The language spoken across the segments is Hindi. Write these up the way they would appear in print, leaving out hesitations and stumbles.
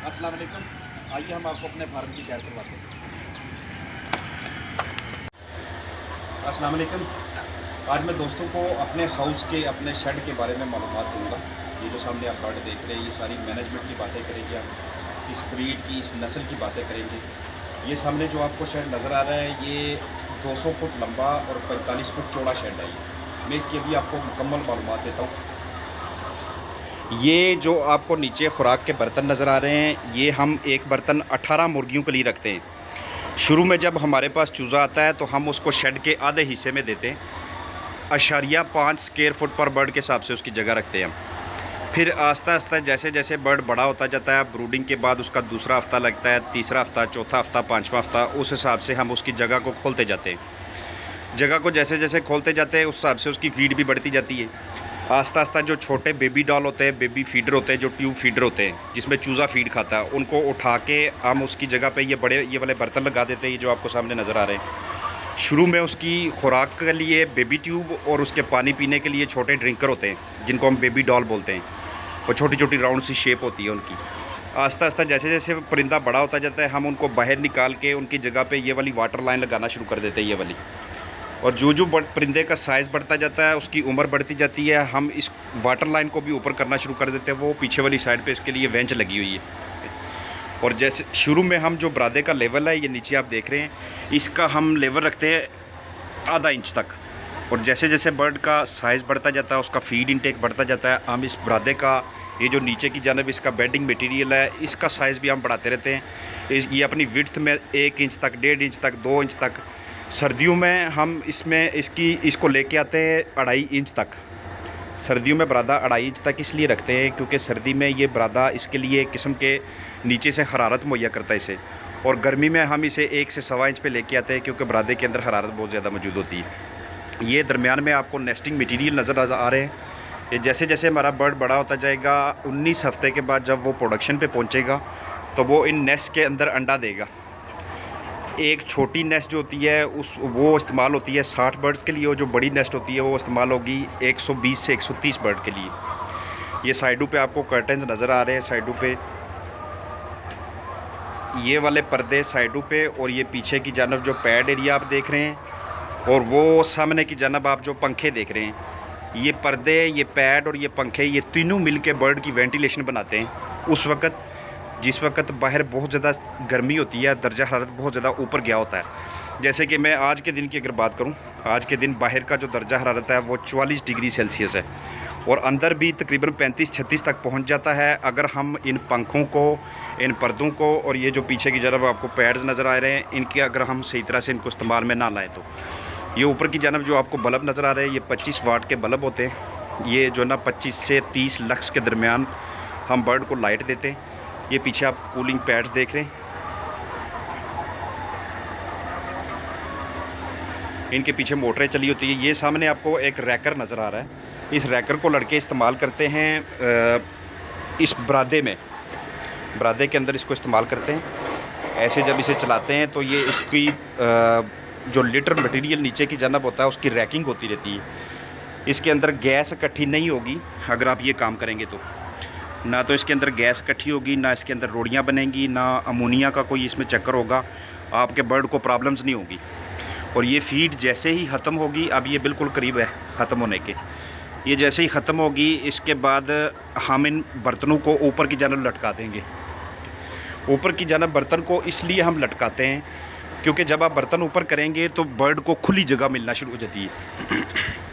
अस्सलाम वालेकुम। आइए हम आपको अपने फार्म की सैर करवाते हैं। अस्सलाम वालेकुम। आज मैं दोस्तों को अपने हाउस के अपने शेड के बारे में मालूमात दूंगा। ये जो सामने आप बर्ड देख रहे हैं, ये सारी मैनेजमेंट की बातें करेंगे हम, इस ब्रीड की, इस नस्ल की बातें करेंगे। ये सामने जो आपको शेड नज़र आ रहा है, ये 200 फुट लंबा और 45 फुट चौड़ा शेड है। मैं इसकी अभी आपको मुकम्मल मालूमात देता हूँ। ये जो आपको नीचे खुराक के बर्तन नज़र आ रहे हैं, ये हम एक बर्तन 18 मुर्गियों के लिए रखते हैं। शुरू में जब हमारे पास चूज़ा आता है तो हम उसको शेड के आधे हिस्से में देते हैं, 0.5 स्क्वायर फुट पर बर्ड के हिसाब से उसकी जगह रखते हैं हम। फिर आस्ता आस्ता जैसे जैसे बर्ड बड़ा होता जाता है, ब्रूडिंग के बाद उसका दूसरा हफ्ता लगता है, तीसरा हफ्ता, चौथा हफ्ता, पाँचवा हफ्ता, उस हिसाब से हम उसकी जगह को खोलते जाते हैं। जगह को जैसे जैसे खोलते जाते हैं उस हिसाब से उसकी फीड भी बढ़ती जाती है। आस्ता आस्ता जो छोटे बेबी डॉल होते हैं, बेबी फीडर होते हैं, जो ट्यूब फीडर होते हैं जिसमें चूज़ा फीड खाता है, उनको उठा के हम उसकी जगह पे ये वाले बर्तन लगा देते हैं, ये जो आपको सामने नज़र आ रहे हैं। शुरू में उसकी खुराक के लिए बेबी ट्यूब और उसके पानी पीने के लिए छोटे ड्रिंकर होते हैं जिनको हम बेबी डॉल बोलते हैं, और छोटी छोटी राउंड सी शेप होती है उनकी। आस्ता आस्ता जैसे जैसे परिंदा बड़ा होता जाता है, हम उनको बाहर निकाल के उनकी जगह पे ये वाली वाटर लाइन लगाना शुरू कर देते हैं, ये वाली। और जो जो परिंदे का साइज़ बढ़ता जाता है, उसकी उम्र बढ़ती जाती है, हम इस वाटर लाइन को भी ऊपर करना शुरू कर देते हैं। वो पीछे वाली साइड पे इसके लिए वेंच लगी हुई है। और जैसे शुरू में हम जो बरादे का लेवल है, ये नीचे आप देख रहे हैं, इसका हम लेवल रखते हैं आधा इंच तक। और जैसे जैसे बर्ड का साइज़ बढ़ता जाता है, उसका फीड इनटेक बढ़ता जाता है, हम इस बरादे का ये जो नीचे की जानब इसका बेडिंग मटेरियल है, इसका साइज़ भी हम बढ़ाते रहते हैं। ये अपनी विड्थ में 1 इंच तक, 1.5 इंच तक, 2 इंच तक। सर्दियों में हम इसको लेके आते हैं 2.5 इंच तक। सर्दियों में बरादा 2.5 इंच तक इसलिए रखते हैं क्योंकि सर्दी में ये बरादा इसके लिए एक किस्म के नीचे से हरारत मुहैया करता है इसे। और गर्मी में हम इसे 1 से 1.25 इंच पे लेके आते हैं क्योंकि बरादे के अंदर हरारत बहुत ज़्यादा मौजूद होती है। ये दरमियान में आपको नेस्टिंग मटीरियल नज़र आ रहे हैं। ये जैसे जैसे हमारा बर्ड बड़ा होता जाएगा, 19 हफ्ते के बाद जब वो प्रोडक्शन पे पहुंचेगा तो वो इन नेस्ट के अंदर अंडा देगा। एक छोटी नेस्ट जो होती है वो इस्तेमाल होती है 60 बर्ड्स के लिए, और जो बड़ी नेस्ट होती है वो इस्तेमाल होगी 120 से 130 बर्ड के लिए। ये साइडों पे आपको कर्टन्स नज़र आ रहे हैं, साइडों पे ये वाले पर्दे साइडों पे, और ये पीछे की जानब जो पैड एरिया आप देख रहे हैं, और वो सामने की जानब आप जो पंखे देख रहे हैं, ये पर्दे, ये पैड और ये पंखे, ये तीनों मिल के बर्ड की वेंटिलेशन बनाते हैं। उस वक़्त जिस वक्त बाहर बहुत ज़्यादा गर्मी होती है, दर्जा हरारत बहुत ज़्यादा ऊपर गया होता है। जैसे कि मैं आज के दिन की अगर बात करूं, आज के दिन बाहर का जो दर्जा हरारत है वो 44 डिग्री सेल्सियस है, और अंदर भी तकरीबन 35-36 तक पहुंच जाता है। अगर हम इन पंखों को, इन पर्दों को, और ये जो पीछे की जानब आपको पैड्स नज़र आ रहे हैं, इनके अगर हम सही तरह से इनको इस्तेमाल में ना लाएँ तो ये ऊपर की जानब जो आपको बल्ब नज़र आ रहे हैं, ये 25 वाट के बल्ब होते हैं। ये जो ना 25 से 30 लक्स के दरमियान हम बर्ड को लाइट देते हैं। ये पीछे आप कूलिंग पैड्स देख रहे हैं, इनके पीछे मोटरें चली होती है। ये सामने आपको एक रैकर नज़र आ रहा है, इस रैकर को लड़के इस्तेमाल करते हैं इस बरादे के अंदर इसको इस्तेमाल करते हैं। ऐसे जब इसे चलाते हैं तो ये इसकी जो लिटर मटेरियल नीचे की जानब होता है उसकी रैकिंग होती रहती है। इसके अंदर गैस इकट्ठी नहीं होगी अगर आप ये काम करेंगे तो। ना तो इसके अंदर गैस इकट्ठी होगी, ना इसके अंदर रोड़ियाँ बनेंगी, ना अमोनिया का कोई इसमें चक्कर होगा, आपके बर्ड को प्रॉब्लम्स नहीं होगी। और ये फीड जैसे ही ख़त्म होगी, अब ये बिल्कुल करीब है ख़त्म होने के, ये जैसे ही ख़त्म होगी इसके बाद हम इन बर्तनों को ऊपर की जानब लटका देंगे। ऊपर की जानब बर्तन को इसलिए हम लटकाते हैं क्योंकि जब आप बर्तन ऊपर करेंगे तो बर्ड को खुली जगह मिलना शुरू हो जाती है।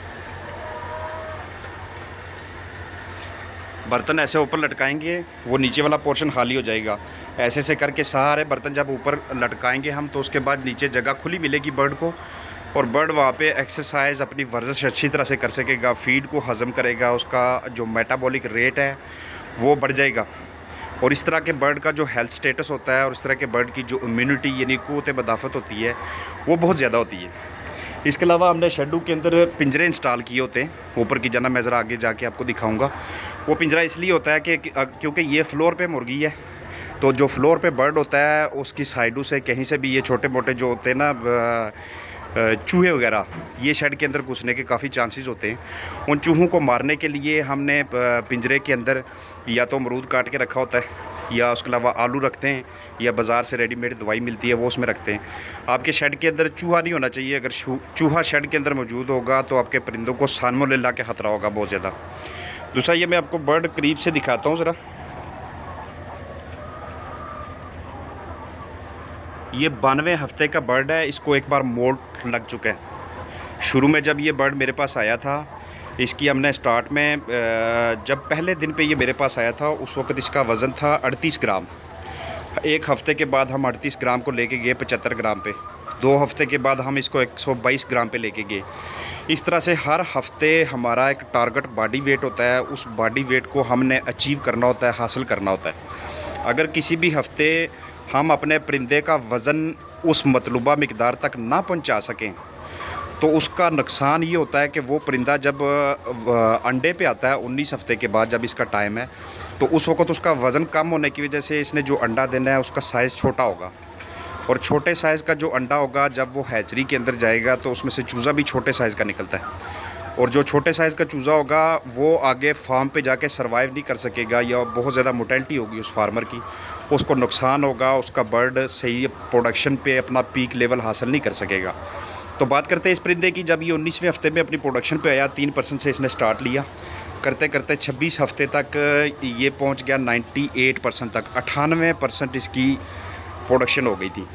बर्तन ऐसे ऊपर लटकाएंगे, वो नीचे वाला पोर्शन खाली हो जाएगा। ऐसे ऐसे करके सारे बर्तन जब ऊपर लटकाएंगे हम, तो उसके बाद नीचे जगह खुली मिलेगी बर्ड को, और बर्ड वहाँ पे एक्सरसाइज, अपनी वर्जिश अच्छी तरह से कर सकेगा, फीड को हज़म करेगा, उसका जो मेटाबॉलिक रेट है वो बढ़ जाएगा। और इस तरह के बर्ड का जो हेल्थ स्टेटस होता है, और इस तरह के बर्ड की जो इम्यूनिटी यानी क़ुव्वत बदाफ़त होती है, वो बहुत ज़्यादा होती है। इसके अलावा हमने शेडू के अंदर पिंजरे इंस्टॉल किए होते हैं ऊपर की जानब, मैं ज़रा आगे जाके आपको दिखाऊंगा। वो पिंजरा इसलिए होता है कि क्योंकि ये फ्लोर पे मुर्गी है, तो जो फ्लोर पे बर्ड होता है उसकी साइडों से कहीं से भी ये छोटे मोटे जो होते हैं ना चूहे वगैरह, ये शेड के अंदर घुसने के काफ़ी चांसेस होते हैं। उन चूहों को मारने के लिए हमने पिंजरे के अंदर या तो अमरूद काट के रखा होता है, या उसके अलावा आलू रखते हैं, या बाज़ार से रेडीमेड दवाई मिलती है वो उसमें रखते हैं। आपके शेड के अंदर चूहा नहीं होना चाहिए। अगर चूहा शेड के अंदर मौजूद होगा तो आपके परिंदों को साल्मोनेला के ख़तरा होगा बहुत ज़्यादा। दूसरा, ये मैं आपको बर्ड करीब से दिखाता हूँ ज़रा। ये 92वें हफ्ते का बर्ड है, इसको एक बार मोल्ट लग चुका है। शुरू में जब ये बर्ड मेरे पास आया था, इसकी हमने स्टार्ट में जब पहले दिन पे ये मेरे पास आया था उस वक्त इसका वज़न था 38 ग्राम। एक हफ़्ते के बाद हम 38 ग्राम को लेके गए 75 ग्राम पे। 2 हफ़्ते के बाद हम इसको 122 ग्राम पे लेके गए। इस तरह से हर हफ़्ते हमारा एक टारगेट बॉडी वेट होता है, उस बॉडी वेट को हमने अचीव करना होता है, हासिल करना होता है। अगर किसी भी हफ़्ते हम अपने परिंदे का वज़न उस मतलूबा मिक़दार तक ना पहुंचा सकें तो उसका नुकसान ये होता है कि वो परिंदा जब अंडे पे आता है 19 हफ़्ते के बाद, जब इसका टाइम है, तो उस वक्त उसका वज़न कम होने की वजह से इसने जो अंडा देना है उसका साइज़ छोटा होगा। और छोटे साइज़ का जो अंडा होगा जब वो हैचरी के अंदर जाएगा तो उसमें से चूज़ा भी छोटे साइज़ का निकलता है। और जो छोटे साइज़ का चूज़ा होगा वो आगे फार्म पे जाके सरवाइव नहीं कर सकेगा, या बहुत ज़्यादा मोटेलिटी होगी उस फार्मर की, उसको नुकसान होगा, उसका बर्ड सही प्रोडक्शन पे अपना पीक लेवल हासिल नहीं कर सकेगा। तो बात करते हैं इस परिंदे की। जब ये 19वें हफ़्ते में अपनी प्रोडक्शन पे आया, 3% से इसने स्टार्ट लिया, करते करते 26 हफ़्ते तक ये पहुंच गया 98% तक। 98% इसकी प्रोडक्शन हो गई थी।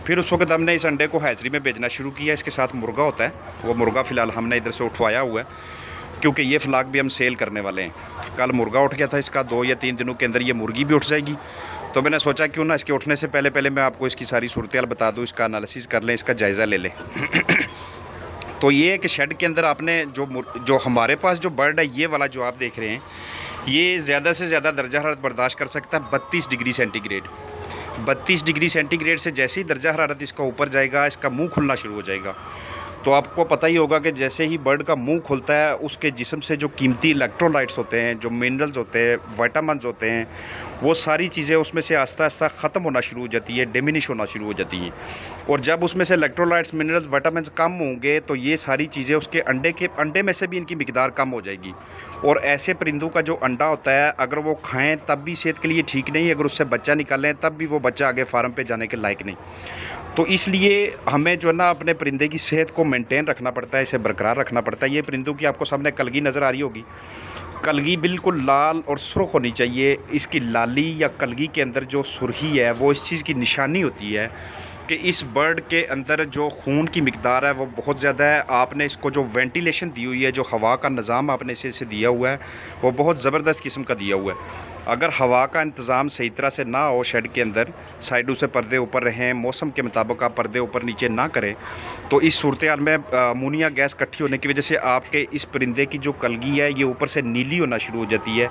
फिर उस वक्त हमने इस अंडे को हैचरी में बेचना शुरू किया। इसके साथ मुर्गा होता है, वो मुर्गा फ़िलहाल हमने इधर से उठवाया हुआ है क्योंकि ये फ्लाक भी हम सेल करने वाले हैं। कल मुर्गा उठ गया था इसका, 2 या 3 दिनों के अंदर ये मुर्गी भी उठ जाएगी। तो मैंने सोचा क्यों ना इसके उठने से पहले मैं आपको इसकी सारी सूरत-ए-हाल बता दूँ, इसका एनालिसिस कर लें, इसका जायज़ा ले लें। तो ये है कि शेड के अंदर आपने जो हमारे पास जो बर्ड है, ये वाला जो आप देख रहे हैं, ये ज़्यादा से ज़्यादा दर्जा हरारत बर्दाश्त कर सकता है 32 डिग्री सेंटीग्रेड। 32 डिग्री सेंटीग्रेड से जैसे ही दर्जा हरारत इसका ऊपर जाएगा, इसका मुंह खुलना शुरू हो जाएगा। तो आपको पता ही होगा कि जैसे ही बर्ड का मुंह खुलता है, उसके जिस्म से जो कीमती इलेक्ट्रोलाइट्स होते हैं, जो मिनरल्स होते हैं, विटामिन्स होते हैं, वो सारी चीज़ें उसमें से आस्ता आस्ता ख़त्म होना शुरू हो जाती है, डिमिनिश होना शुरू हो जाती हैं। और जब उसमें से इलेक्ट्रोलाइट्स, मिनरल्स, विटामिन्स कम होंगे तो ये सारी चीज़ें उसके अंडे में से भी इनकी मिकदार कम हो जाएगी। और ऐसे परिंदों का जो अंडा होता है, अगर वो खाएं तब भी सेहत के लिए ठीक नहीं, अगर उससे बच्चा निकालें तब भी वो बच्चा आगे फार्म पे जाने के लायक नहीं। तो इसलिए हमें जो है ना अपने परिंदे की सेहत को मेंटेन रखना पड़ता है, इसे बरकरार रखना पड़ता है। ये परिंदों की आपको सामने कलगी नज़र आ रही होगी। कलगी बिल्कुल लाल और सुर्ख होनी चाहिए। इसकी लाली या कलगी के अंदर जो सुर्खी है वो इस चीज़ की निशानी होती है कि इस बर्ड के अंदर जो खून की मिकदार है वो बहुत ज़्यादा है। आपने इसको जो वेंटिलेशन दी हुई है, जो हवा का निज़ाम आपने इसे दिया हुआ है, वो बहुत ज़बरदस्त किस्म का दिया हुआ है। अगर हवा का इंतज़ाम सही तरह से ना हो शेड के अंदर, साइडों से पर्दे ऊपर रहें, मौसम के मुताबिक आप पर्दे ऊपर नीचे ना करें, तो इस सूरत हाल में अमोनिया गैस इकट्ठी होने की वजह से आपके इस परिंदे की जो कलगी है ये ऊपर से नीली होना शुरू हो जाती है,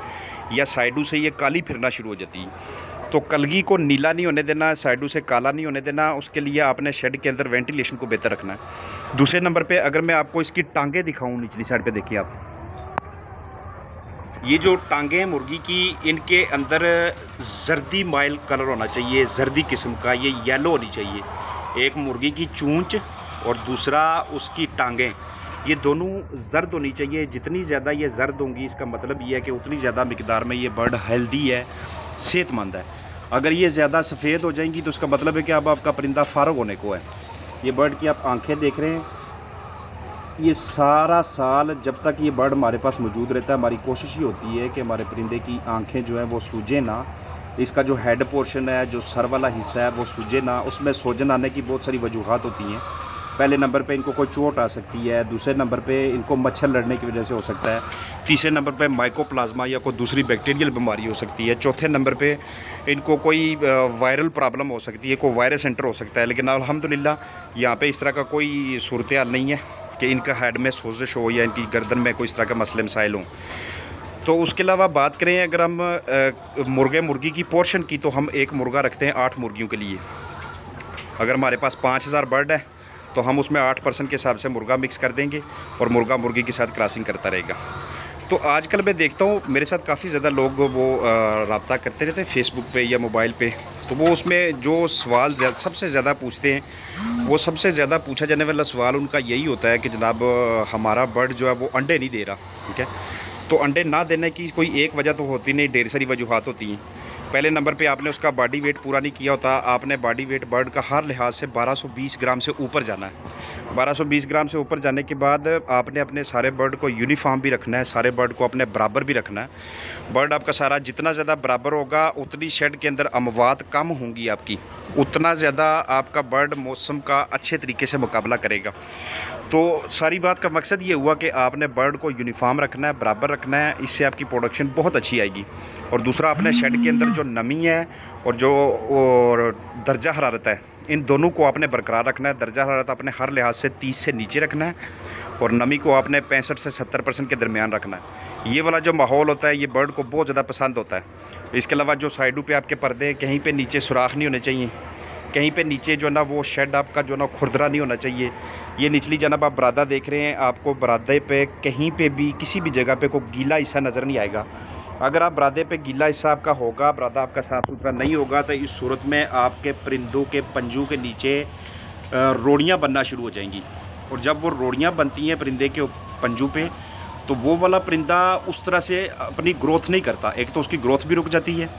या साइडों से ये काली फिरना शुरू हो जाती है। तो कलगी को नीला नहीं होने देना, साइडों से काला नहीं होने देना, उसके लिए आपने शेड के अंदर वेंटिलेशन को बेहतर रखना है। दूसरे नंबर पे अगर मैं आपको इसकी टांगें दिखाऊं, निचली साइड पे देखिए आप, ये जो टांगें हैं मुर्गी की, इनके अंदर जर्दी माइल कलर होना चाहिए, जर्दी किस्म का, ये येलो होनी चाहिए। एक मुर्गी की चूंच और दूसरा उसकी टांगें, ये दोनों जर्द होनी चाहिए। जितनी ज़्यादा ये जर्द होंगी, इसका मतलब ये है कि उतनी ज़्यादा मिकदार में ये बर्ड हेल्दी है, सेहतमंद है। अगर ये ज़्यादा सफ़ेद हो जाएंगी तो उसका मतलब है कि अब आपका परिंदा फारग होने को है। ये बर्ड की आप आंखें देख रहे हैं, ये सारा साल जब तक ये बर्ड हमारे पास मौजूद रहता है, हमारी कोशिश ही होती है कि हमारे परिंदे की आंखें जो हैं वो सूजे ना। इसका जो हेड पोर्शन है, जो सर वाला हिस्सा है, वो सूजे ना। उसमें सूजन आने की बहुत सारी वजूहात होती हैं। पहले नंबर पे इनको कोई चोट आ सकती है, दूसरे नंबर पे इनको मच्छर लड़ने की वजह से हो सकता है, तीसरे नंबर पे माइकोप्लाज्मा या कोई दूसरी बैक्टीरियल बीमारी हो सकती है, चौथे नंबर पे इनको कोई वायरल प्रॉब्लम हो सकती है, कोई वायरस एंटर हो सकता है। लेकिन अल्हम्दुलिल्लाह यहाँ पे इस तरह का कोई सूरत हाल नहीं है कि इनका हेड में सोजिश हो या इनकी गर्दन में कोई इस तरह का मसले मसाइल हों। तो उसके अलावा बात करें अगर हम मुर्गी की पोर्शन की, तो हम एक मुर्गा रखते हैं 8 मुर्गियों के लिए। अगर हमारे पास 5000 बर्ड है तो हम उसमें 8% के हिसाब से मुर्गा मिक्स कर देंगे और मुर्गा मुर्गी के साथ क्रॉसिंग करता रहेगा। तो आजकल मैं देखता हूँ मेरे साथ काफ़ी ज़्यादा लोग वो रब्ता करते रहते हैं फेसबुक पे या मोबाइल पे। तो वो उसमें जो सवाल सबसे ज़्यादा पूछते हैं, वो सबसे ज़्यादा पूछा जाने वाला सवाल उनका यही होता है कि जनाब हमारा बर्ड जो है वो अंडे नहीं दे रहा। ठीक है, तो अंडे ना देने की कोई एक वजह तो होती नहीं, ढेर सारी वजूहात होती हैं। पहले नंबर पे आपने उसका बॉडी वेट पूरा नहीं किया होता। आपने बॉडी वेट बर्ड का हर लिहाज से 1220 ग्राम से ऊपर जाना है। 1220 ग्राम से ऊपर जाने के बाद आपने अपने सारे बर्ड को यूनिफॉर्म भी रखना है, सारे बर्ड को अपने बराबर भी रखना है। बर्ड आपका सारा जितना ज़्यादा बराबर होगा उतनी शेड के अंदर अमवात कम होंगी आपकी, उतना ज़्यादा आपका बर्ड मौसम का अच्छे तरीके से मुकाबला करेगा। तो सारी बात का मकसद ये हुआ कि आपने बर्ड को यूनिफॉर्म रखना है, बराबर रखना है, इससे आपकी प्रोडक्शन बहुत अच्छी आएगी। और दूसरा, अपने शेड के अंदर जो नमी है और जो दर्जा हरारत है, इन दोनों को आपने बरकरार रखना है। दर्जा हरारत आपने हर लिहाज से 30 से नीचे रखना है और नमी को आपने 65 से 70% के दरमियान रखना है। ये वाला जो माहौल होता है ये बर्ड को बहुत ज़्यादा पसंद होता है। इसके अलावा जो साइडों पे आपके पर्दे, कहीं पे नीचे सुराख नहीं होने चाहिए, कहीं पे नीचे जो ना वो शेड आपका जो ना खुरदरा नहीं होना चाहिए। ये निचली जनाब आप बरादा देख रहे हैं, आपको बरादे पे कहीं पे भी किसी भी जगह पे कोई गीला हिस्सा नज़र नहीं आएगा। अगर आप बरादे पे गीला हिस्सा आपका होगा, बरादा आपका साफ़ सुथरा नहीं होगा, तो इस सूरत में आपके परिंदों के पंजों के नीचे रोड़ियाँ बनना शुरू हो जाएंगी। और जब वो रोड़ियाँ बनती हैं परिंदे के पंजों पे, तो वो वाला परिंदा उस तरह से अपनी ग्रोथ नहीं करता। एक तो उसकी ग्रोथ भी रुक जाती है,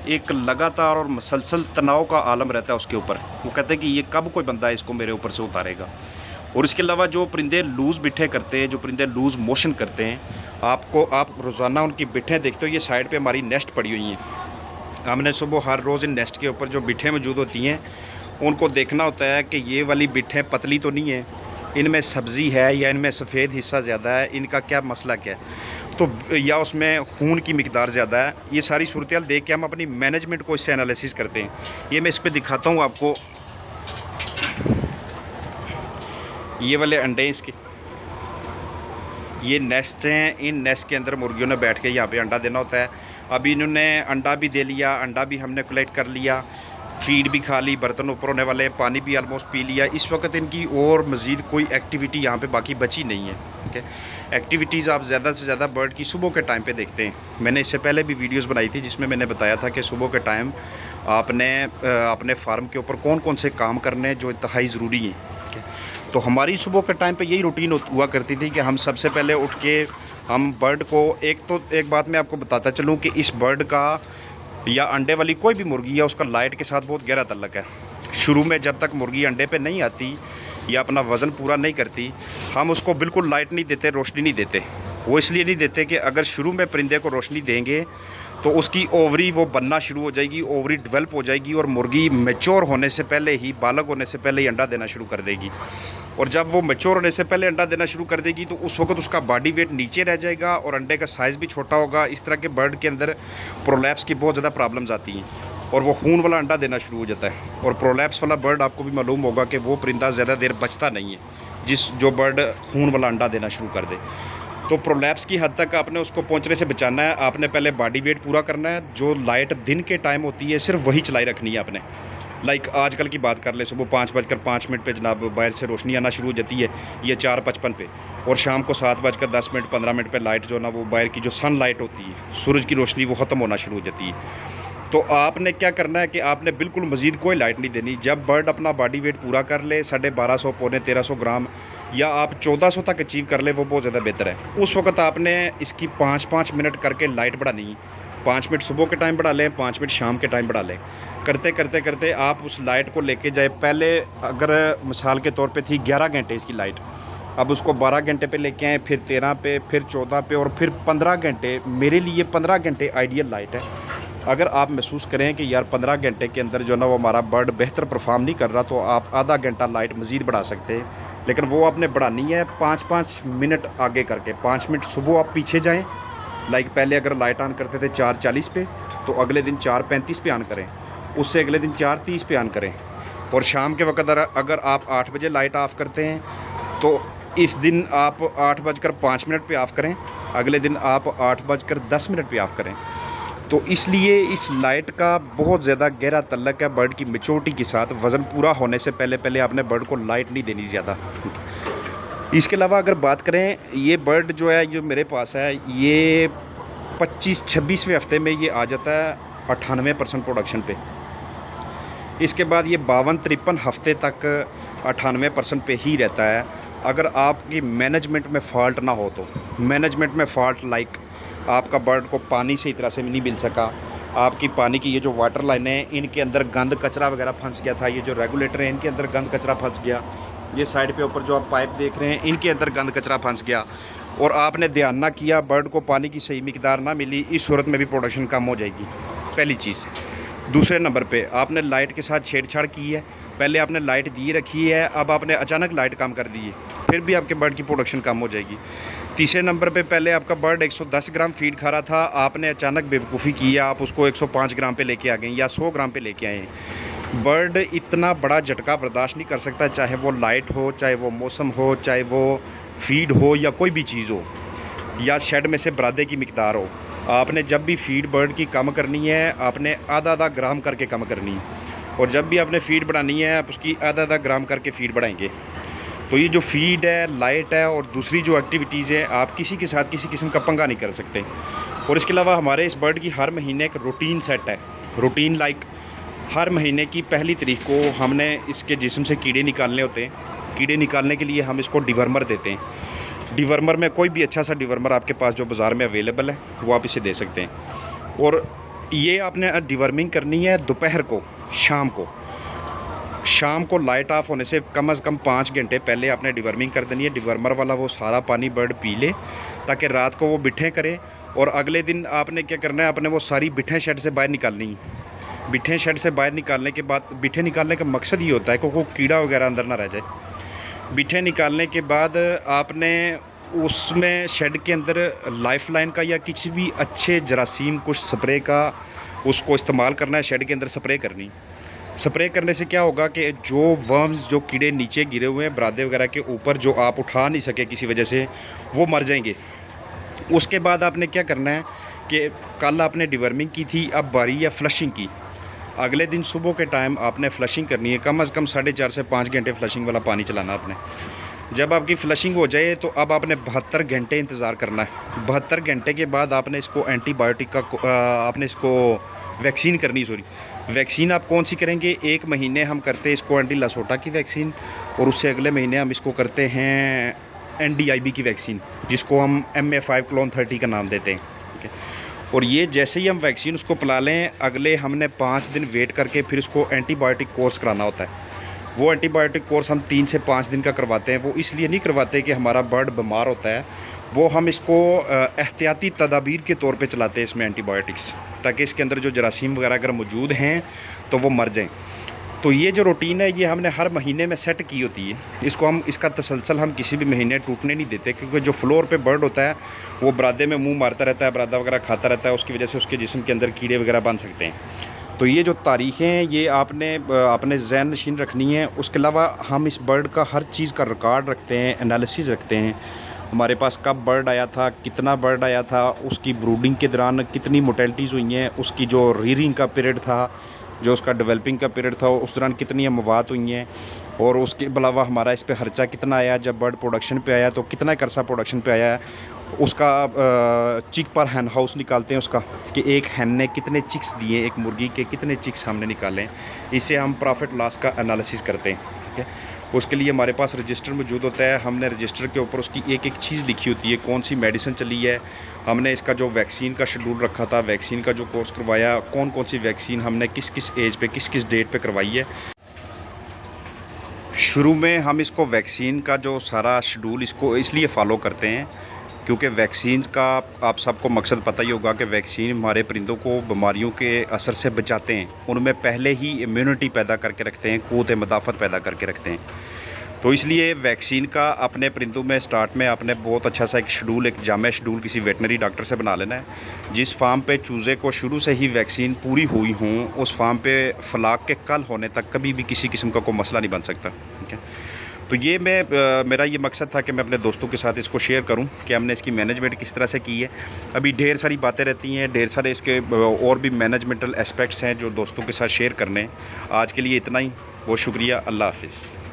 एक लगातार और मसलसल तनाव का आलम रहता है उसके ऊपर। वो कहते हैं कि ये कब कोई बंदा इसको मेरे ऊपर से उतारेगा। और इसके अलावा जो परिंदे लूज़ बिठे करते हैं, जो परिंदे लूज़ मोशन करते हैं, आप रोज़ाना उनकी बिठें देखते हो। ये साइड पे हमारी नेस्ट पड़ी हुई हैं, हमने सुबह हर रोज़ इन नेस्ट के ऊपर जो बिठें मौजूद होती हैं उनको देखना होता है कि ये वाली बिठें पतली तो नहीं है, इनमें सब्ज़ी है या इनमें सफ़ेद हिस्सा ज़्यादा है, इनका क्या मसला क्या है, तो या उसमें खून की मिकदार ज़्यादा है। ये सारी सूरत देख के हम अपनी मैनेजमेंट को इससे एनालिसिस करते हैं। ये मैं इस पर दिखाता हूँ आपको। ये वाले अंडे इसके, ये नेस्ट हैं, इन नेस्ट के अंदर मुर्गियों ने बैठ के यहाँ पे अंडा देना होता है। अभी इन्होंने अंडा भी दे लिया, अंडा भी हमने कलेक्ट कर लिया, फीड भी खा ली, बर्तन ऊपर होने वाले, पानी भी आलमोस्ट पी लिया। इस वक्त इनकी और मज़ीद कोई एक्टिविटी यहाँ पे बाकी बची नहीं है। ठीक है, एक्टिविटीज़ आप ज़्यादा से ज़्यादा बर्ड की सुबह के टाइम पे देखते हैं। मैंने इससे पहले भी वीडियोस बनाई थी जिसमें मैंने बताया था कि सुबह के टाइम आपने अपने फार्म के ऊपर कौन कौन से काम करने हैं जो इंतहाई ज़रूरी हैं। ठीक है, तो हमारी सुबह के टाइम पे यही रूटीन हुआ करती थी कि हम सबसे पहले उठ के हम बर्ड को एक बात मैं आपको बताता चलूँ कि इस बर्ड का या अंडे वाली कोई भी मुर्गी है उसका लाइट के साथ बहुत गहरा ताल्लुक है। शुरू में जब तक मुर्गी अंडे पे नहीं आती या अपना वज़न पूरा नहीं करती, हम उसको बिल्कुल लाइट नहीं देते, रोशनी नहीं देते। वो इसलिए नहीं देते कि अगर शुरू में परिंदे को रोशनी देंगे तो उसकी ओवरी वो बनना शुरू हो जाएगी, ओवरी डेवलप हो जाएगी और मुर्गी मैच्योर होने से पहले ही, बालग होने से पहले ही अंडा देना शुरू कर देगी। और जब वो मैच्योर होने से पहले अंडा देना शुरू कर देगी तो उस वक्त उसका बॉडी वेट नीचे रह जाएगा और अंडे का साइज़ भी छोटा होगा। इस तरह के बर्ड के अंदर प्रोलैप्स की बहुत ज़्यादा प्रॉब्लम्स आती हैं और वो खून वाला अंडा देना शुरू हो जाता है। और प्रोलैप्स वाला बर्ड आपको भी मालूम होगा कि वो परिंदा ज़्यादा देर बचता नहीं है जो बर्ड खून वाला अंडा देना शुरू कर दे। तो प्रोलैप्स की हद तक आपने उसको पहुंचने से बचाना है। आपने पहले बॉडी वेट पूरा करना है। जो लाइट दिन के टाइम होती है सिर्फ वही चलाई रखनी है आपने। लाइक आजकल की बात कर ले, सुबह 5:05 पे जनाब बाहर से रोशनी आना शुरू हो जाती है, ये 4:55 पे, और शाम को 7:10 15 पे लाइट जो ना वो बाहर की जो सन लाइट होती है, सूरज की रोशनी, वो ख़त्म होना शुरू हो जाती है। तो आपने क्या करना है कि आपने बिल्कुल मज़ीद कोई लाइट नहीं देनी। जब बर्ड अपना बॉडी वेट पूरा कर ले 1250 पौने 1300 ग्राम या आप 1400 तक अचीव कर ले, वो बहुत ज़्यादा बेहतर है। उस वक्त आपने इसकी 5-5 मिनट करके लाइट बढ़ानी है। 5 मिनट सुबह के टाइम बढ़ा लें, 5 मिनट शाम के टाइम बढ़ा लें। करते करते करते आप उस लाइट को लेके जाए। पहले अगर मिसाल के तौर पे थी 11 घंटे इसकी लाइट, अब उसको 12 घंटे पे लेके आए, फिर 13 पे, फिर 14 पे और फिर 15 घंटे। मेरे लिए 15 घंटे आइडियल लाइट है। अगर आप महसूस करें कि यार 15 घंटे के अंदर जो ना वो हमारा बर्ड बेहतर परफॉर्म नहीं कर रहा, तो आप आधा घंटा लाइट मज़ीद बढ़ा सकते हैं। लेकिन वो आपने बढ़ानी है 5-5 मिनट आगे करके। 5 मिनट सुबह आप पीछे जाएं। लाइक पहले अगर लाइट ऑन करते थे 4:40 पे, तो अगले दिन 4:35 पे ऑन करें, उससे अगले दिन 4:30 पे ऑन करें। और शाम के वक्त अगर आप 8 बजे लाइट ऑफ़ करते हैं तो इस दिन आप 8:05 पे ऑफ़ करें, अगले दिन आप 8:10 पे ऑफ़ करें। तो इसलिए इस लाइट का बहुत ज़्यादा गहरा ताल्लुक है बर्ड की मैच्योरिटी के साथ। वज़न पूरा होने से पहले पहले आपने बर्ड को लाइट नहीं देनी ज़्यादा। इसके अलावा अगर बात करें, ये बर्ड जो है जो मेरे पास है, ये 25-26वें हफ्ते में ये आ जाता है 98% प्रोडक्शन पे। इसके बाद ये 52-53 हफ्ते तक 98% पे ही रहता है। अगर आपकी मैनेजमेंट में फ़ॉल्ट ना हो तो, मैनेजमेंट में फ़ॉल्ट लाइक आपका बर्ड को पानी सही तरह से नहीं मिल सका, आपकी पानी की ये जो वाटर लाइन है इनके अंदर गंद कचरा वगैरह फंस गया था। ये जो रेगुलेटर है इनके अंदर गंद कचरा फंस गया। ये साइड पे ऊपर जो आप पाइप देख रहे हैं इनके अंदर गंद कचरा फंस गया और आपने ध्यान ना किया, बर्ड को पानी की सही मिकदार ना मिली, इस सूरत में भी प्रोडक्शन कम हो जाएगी, पहली चीज़। दूसरे नंबर पे आपने लाइट के साथ छेड़छाड़ की है। पहले आपने लाइट दी रखी है, अब आपने अचानक लाइट कम कर दी है, फिर भी आपके बर्ड की प्रोडक्शन कम हो जाएगी। तीसरे नंबर पे पहले आपका बर्ड 110 ग्राम फीड खा रहा था, आपने अचानक बेवकूफ़ी की है, आप उसको 105 ग्राम पे लेके आ गए या 100 ग्राम पे लेके आए हैं। बर्ड इतना बड़ा झटका बर्दाश्त नहीं कर सकता, चाहे वो लाइट हो, चाहे वो मौसम हो, चाहे वो फीड हो या कोई भी चीज़ हो, या शेड में से बरादे की मिकदार हो। आपने जब भी फीड बर्ड की कम करनी है, आपने आधा आधा ग्राम करके कम करनी है, और जब भी आपने फ़ीड बढ़ानी है आप उसकी आधा आधा ग्राम करके फ़ीड बढ़ाएंगे। तो ये जो फ़ीड है, लाइट है और दूसरी जो एक्टिविटीज़ है, आप किसी के साथ किसी किस्म का पंगा नहीं कर सकते। और इसके अलावा हमारे इस बर्ड की हर महीने एक रूटीन सेट है। रूटीन लाइक हर महीने की पहली तारीख को हमने इसके जिस्म से कीड़े निकालने होते हैं। कीड़े निकालने के लिए हम इसको डिवर्मर देते हैं। डिवर्मर में कोई भी अच्छा सा डिवर्मर आपके पास जो बाज़ार में अवेलेबल है वो आप इसे दे सकते हैं। और ये आपने डिवर्मिंग करनी है दोपहर को, शाम को लाइट ऑफ होने से कम 5 घंटे पहले आपने डिवर्मिंग कर देनी है। डिवर्मर वाला वो सारा पानी बर्ड पी ले ताकि रात को वो बिठें करे, और अगले दिन आपने क्या करना है, आपने वो सारी बिठें शेड से बाहर निकालनी है। बिठें शेड से बाहर निकालने के बाद, बिठें निकालने का मकसद ये होता है कि वो कीड़ा वगैरह अंदर ना रह जाए। बिठें निकालने के बाद आपने उसमें शेड के अंदर लाइफ लाइन का या किसी भी अच्छे जरासीम कुछ स्प्रे का उसको इस्तेमाल करना है। शेड के अंदर स्प्रे करनी। स्प्रे करने से क्या होगा कि जो वर्म्स, जो कीड़े नीचे गिरे हुए हैं बरादे वगैरह के ऊपर, जो आप उठा नहीं सके किसी वजह से, वो मर जाएंगे। उसके बाद आपने क्या करना है कि कल आपने डिवर्मिंग की थी, अब बारी है फ्लशिंग की। अगले दिन सुबह के टाइम आपने फ़्लशिंग करनी है। कम से कम 4.5 से 5 घंटे फ़्लशिंग वाला पानी चलाना आपने। जब आपकी फ़्लशिंग हो जाए तो अब आपने 72 घंटे इंतज़ार करना है। 72 घंटे के बाद आपने इसको एंटीबायोटिक का आपने इसको वैक्सीन करनी, वैक्सीन आप कौन सी करेंगे? 1 महीने हम करते हैं इसको एंटी लासोटा की वैक्सीन, और उससे अगले महीने हम इसको करते हैं NDIB की वैक्सीन, जिसको हम MA5 क्लोन 30 का नाम देते हैं। ठीक है। और ये जैसे ही हम वैक्सीन उसको पिला लें, अगले हमने 5 दिन वेट करके फिर उसको एंटीबायोटिक कोर्स कराना होता है। वो एंटीबायोटिक कोर्स हम 3 से 5 दिन का करवाते हैं। वो इसलिए नहीं करवाते कि हमारा बर्ड बीमार होता है, वो हम इसको एहतियाती तदाबीर के तौर पे चलाते हैं इसमें एंटीबायोटिक्स, ताकि इसके अंदर जो जरासीम वगैरह अगर मौजूद हैं तो वो मर जाएं। तो ये जो रूटीन है ये हमने हर महीने में सेट की होती है। इसका तसलसल हम किसी भी महीने टूटने नहीं देते, क्योंकि जो फ्लोर पे बर्ड होता है वो बरादे में मुंह मारता रहता है, बरादा वगैरह खाता रहता है, उसकी वजह से उसके जिस्म के अंदर कीड़े वगैरह बन सकते हैं। तो ये जो तारीखें हैं ये आपने ज़हन नशीन रखनी है। उसके अलावा हम इस बर्ड का हर चीज़ का रिकॉर्ड रखते हैं, एनालिसिस रखते हैं। हमारे पास कब बर्ड आया था, कितना बर्ड आया था, उसकी ब्रूडिंग के दौरान कितनी मोटेलिटीज़ हुई हैं, उसकी जो रीयरिंग का पीरियड था, जो उसका डेवलपिंग का पीरियड था, उस दौरान कितनी अमवात हुई हैं, और उसके अलावा हमारा इस पे खर्चा कितना आया, जब बर्ड प्रोडक्शन पे आया तो कितना खर्चा प्रोडक्शन पे आया है। उसका चिक पर हैन हाउस निकालते हैं उसका, कि एक हैन ने कितने चिक्स दिए, एक मुर्गी के कितने चिक्स हमने निकाले। इससे हम प्रॉफिट लॉस का एनालिसिस करते हैं। ठीक है। उसके लिए हमारे पास रजिस्टर मौजूद होता है। हमने रजिस्टर के ऊपर उसकी एक एक चीज़ लिखी होती है, कौन सी मेडिसिन चली है, हमने इसका जो वैक्सीन का शेड्यूल रखा था, वैक्सीन का जो कोर्स करवाया, कौन कौन सी वैक्सीन हमने किस किस एज पे किस किस डेट पे करवाई है। शुरू में हम इसको वैक्सीन का जो सारा शेड्यूल इसको इसलिए फ़ॉलो करते हैं क्योंकि वैक्सीन का आप सबको मकसद पता ही होगा कि वैक्सीन हमारे परिंदों को बीमारियों के असर से बचाते हैं, उनमें पहले ही इम्यूनिटी पैदा करके रखते हैं, क़ुव्वत मदाफ़त पैदा करके रखते हैं। तो इसलिए वैक्सीन का अपने परिंदों में स्टार्ट में आपने बहुत अच्छा सा एक शेड्यूल, एक जामे शेड्यूल किसी वेटनरी डॉक्टर से बना लेना है। जिस फार्म पे चूज़े को शुरू से ही वैक्सीन पूरी हुई हों, उस फार्म पे फलाक के कल होने तक कभी भी किसी किस्म का कोई मसला नहीं बन सकता। ठीक है। तो ये मेरा ये मकसद था कि मैं अपने दोस्तों के साथ इसको शेयर करूं कि हमने इसकी मैनेजमेंट किस तरह से की है। अभी ढेर सारी बातें रहती हैं, ढेर सारे इसके और भी मैनेजमेंटल एस्पेक्ट्स हैं जो दोस्तों के साथ शेयर करने हैं। आज के लिए इतना ही। बहुत शुक्रिया। अल्लाह हाफ़िज़।